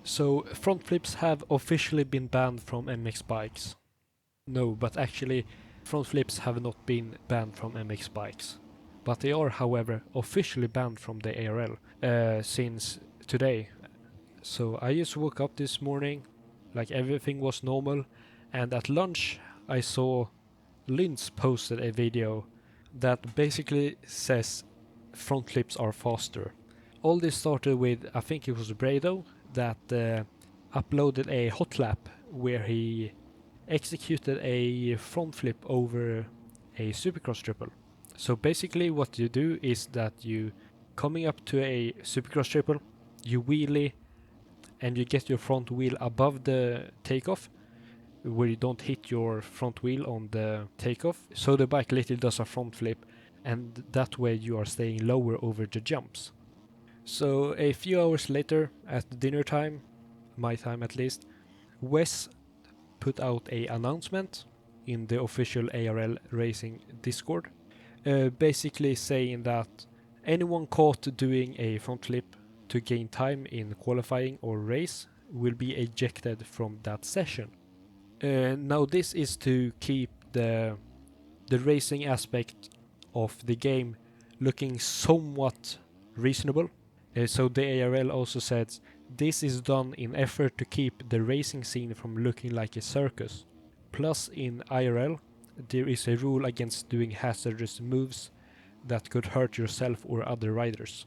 So front flips have officially been banned from MxBikes. No, but actually front flips have not been banned from MxBikes. But they are, however, officially banned from the ARL since today. So I just woke up this morning, like everything was normal, and at lunch I saw Linz posted a video that basically says front flips are faster. All this started with, I think it was Brado, that uploaded a hot lap where he executed a front flip over a supercross triple. So basically what you do is that you coming up to a supercross triple, you wheelie and you get your front wheel above the takeoff where you don't hit your front wheel on the takeoff. So the bike literally does a front flip and that way you are staying lower over the jumps. So a few hours later at dinner time, my time at least, Wes put out a announcement in the official ARL Racing Discord, basically saying that anyone caught doing a front flip to gain time in qualifying or race will be ejected from that session. Now this is to keep the racing aspect of the game looking somewhat reasonable. So the ARL also said this is done in effort to keep the racing scene from looking like a circus. Plus in IRL there is a rule against doing hazardous moves that could hurt yourself or other riders.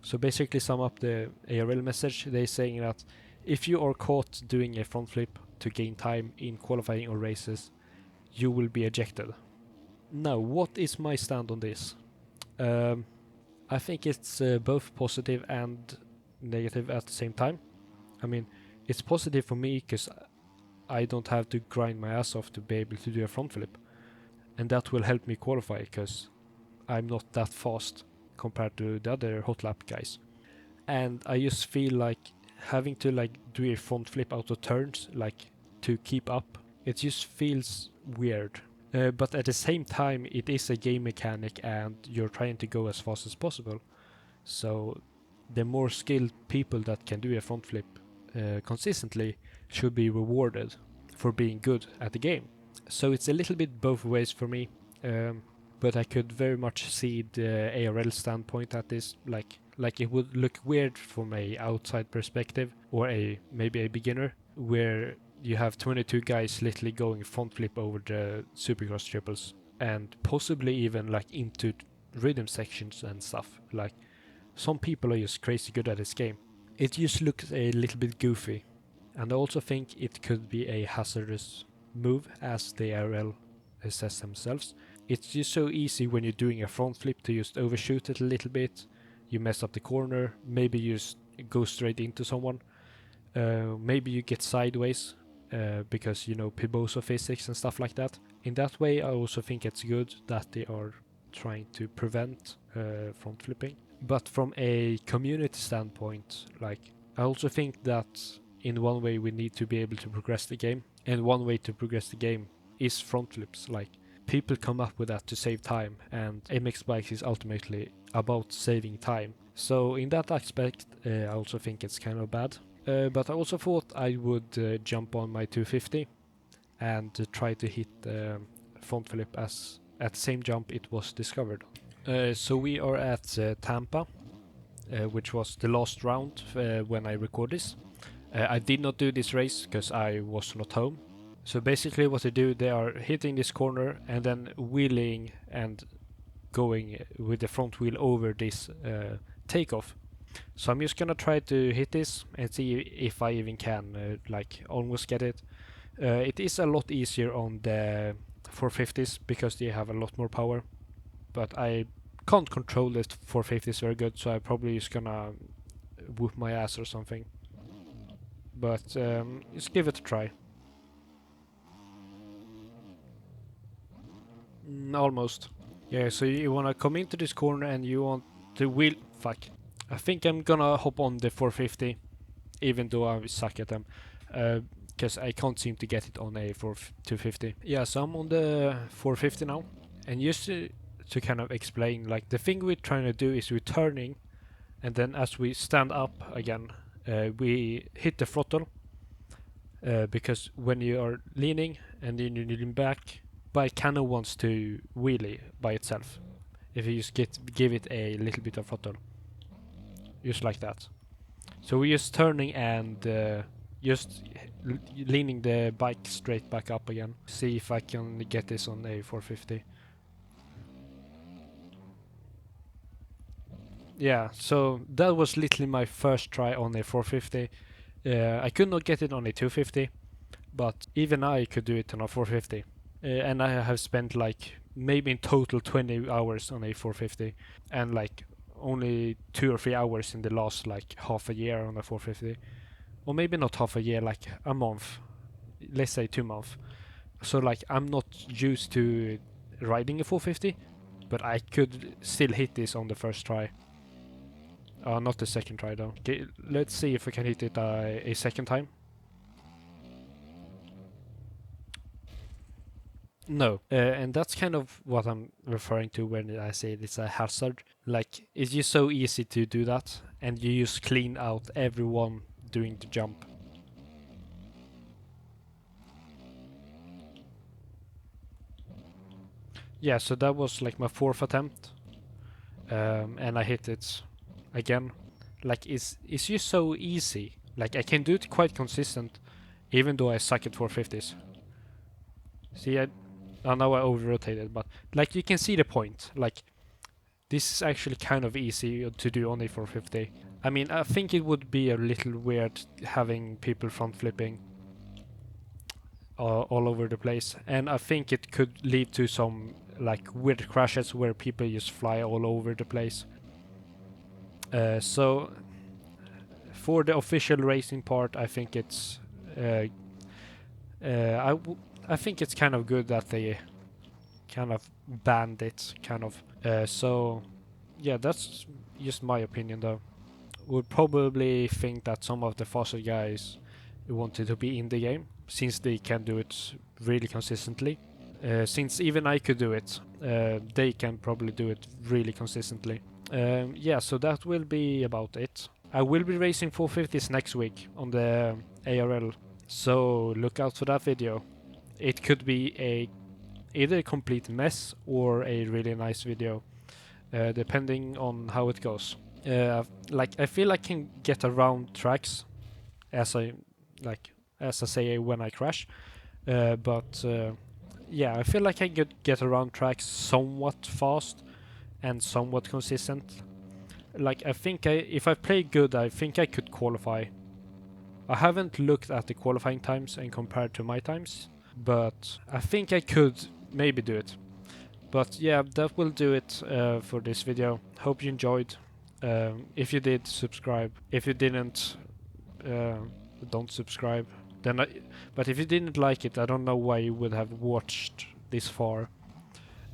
So basically sum up the ARL message, they're saying that if you are caught doing a front flip to gain time in qualifying or races, you will be ejected. Now, what is my stand on this? I think it's both positive and negative at the same time. I mean, it's positive for me because I don't have to grind my ass off to be able to do a front flip. And that will help me qualify because I'm not that fast compared to the other hot lap guys. And I just feel like having to like do a front flip out of turns, like to keep up, it just feels weird. But at the same time, it is a game mechanic and you're trying to go as fast as possible. So the more skilled people that can do a front flip consistently should be rewarded for being good at the game. So it's a little bit both ways for me. But I could very much see the ARL standpoint at this, like it would look weird from a outside perspective or maybe a beginner where you have 22 guys literally going front flip over the supercross triples and possibly even like into rhythm sections and stuff. Like some people are just crazy good at this game. It just looks a little bit goofy, and I also think it could be a hazardous move as the ARL says themselves. It's just so easy when you're doing a front flip to just overshoot it a little bit. You mess up the corner, maybe you just go straight into someone. Maybe you get sideways because, you know, Piboso physics and stuff like that. In that way, I also think it's good that they are trying to prevent front flipping. But from a community standpoint, like, I also think that in one way we need to be able to progress the game. And one way to progress the game is front flips. Like, people come up with that to save time, and MxBikes is ultimately about saving time. So in that aspect, I also think it's kind of bad. But I also thought I would jump on my 250 and try to hit front flip as at the same jump it was discovered. So we are at Tampa, which was the last round when I record this. I did not do this race because I was not home. So basically what they do, they are hitting this corner and then wheeling and going with the front wheel over this takeoff. So I'm just gonna try to hit this and see if I even can like almost get it. It is a lot easier on the 450s because they have a lot more power, but I can't control the 450s very good, so I'm probably just gonna whoop my ass or something. But just give it a try. Almost. Yeah, so you wanna come into this corner and you want to wheel. Fuck. I think I'm gonna hop on the 450, even though I suck at them, because I can't seem to get it on a 250. Yeah, so I'm on the 450 now, and just to kind of explain, like the thing we're trying to do is we're turning, and then as we stand up again, we hit the throttle because when you are leaning and then you lean back, bike kind of wants to wheelie by itself. If you just give it a little bit of throttle, just like that. So we're just turning and just leaning the bike straight back up again. See if I can get this on a 450. Yeah, so that was literally my first try on a 450. I could not get it on a 250, but even I could do it on a 450. And I have spent like maybe in total 20 hours on a 450, and like only 2 or 3 hours in the last like half a year on a 450, or maybe not half a year, like a month, let's say 2 months. So like I'm not used to riding a 450, but I could still hit this on the first try. Not the second try though. Okay, let's see if I can hit it a second time. No, and that's kind of what I'm referring to when I say it's a hazard. Like, it's just so easy to do that, and you just clean out everyone doing the jump. Yeah, so that was like my 4th attempt, and I hit it again. Like, it's just so easy. Like, I can do it quite consistent, even though I suck at 450s. See, now I over-rotated, but like you can see the point. Like, this is actually kind of easy to do on a 450. I mean, I think it would be a little weird having people front flipping all over the place, and I think it could lead to some like weird crashes where people just fly all over the place. So for the official racing part, I think it's I think it's kind of good that they kind of banned it, kind of. So yeah, that's just my opinion though. Would probably think that some of the faster guys wanted to be in the game, since they can do it really consistently. Since even I could do it, they can probably do it really consistently. Yeah, so that will be about it. I will be racing 450s next week on the ARL, so look out for that video. It could be either a complete mess or a really nice video, depending on how it goes. Like, I feel I can get around tracks as I say when I crash, but yeah, I feel like I could get around tracks somewhat fast and somewhat consistent. Like, I think if I play good, I think I could qualify. I haven't looked at the qualifying times and compared to my times, but I think I could maybe do it. But yeah, that will do it for this video. Hope you enjoyed. If you did, subscribe. If you didn't, don't subscribe. But if you didn't like it, I don't know why you would have watched this far.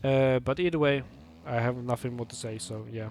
But either way, I have nothing more to say, so yeah.